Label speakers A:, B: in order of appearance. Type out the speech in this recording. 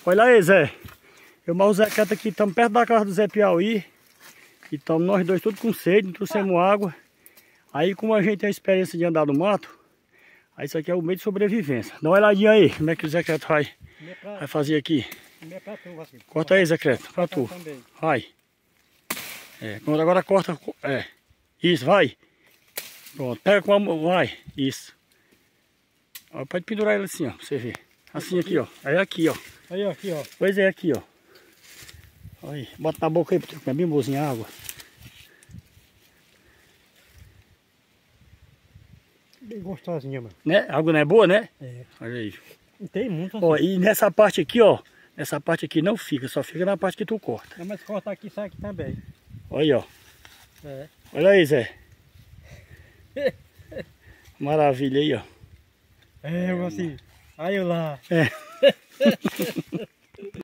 A: Olha aí, Zé. Eu e o Zé Quieto aqui, estamos perto da casa do Zé Piauí. E estamos nós dois tudo com sede, não trouxemos água. Aí como a gente tem a experiência de andar no mato, aí isso aqui é o meio de sobrevivência. Dá uma olhadinha aí, como é que o Zé Quieto vai fazer aqui. Corta aí, Zé Quieto, pra tu. Vai. Agora corta. Isso, vai. Pronto, pega com a mão, vai. Isso. Ó, pode pendurar ele assim, ó, pra você ver. Assim aqui, ó. Aí aqui, ó.
B: Aí, ó, aqui, ó.
A: Pois é, aqui, ó. Aí, bota na boca aí, porque é bem boazinha a água.
B: Bem gostosinha, mano.
A: Né? A água não é boa, né?
B: É.
A: Olha aí.
B: E tem muito assim.
A: Ó, e nessa parte aqui, ó. Nessa parte aqui não fica, só fica na parte que tu corta.
B: Não, mas cortar aqui, sai aqui também.
A: Olha aí, ó.
B: É.
A: Olha aí, Zé. Maravilha aí, ó.
B: Eu assim. Aí eu lá.
A: É.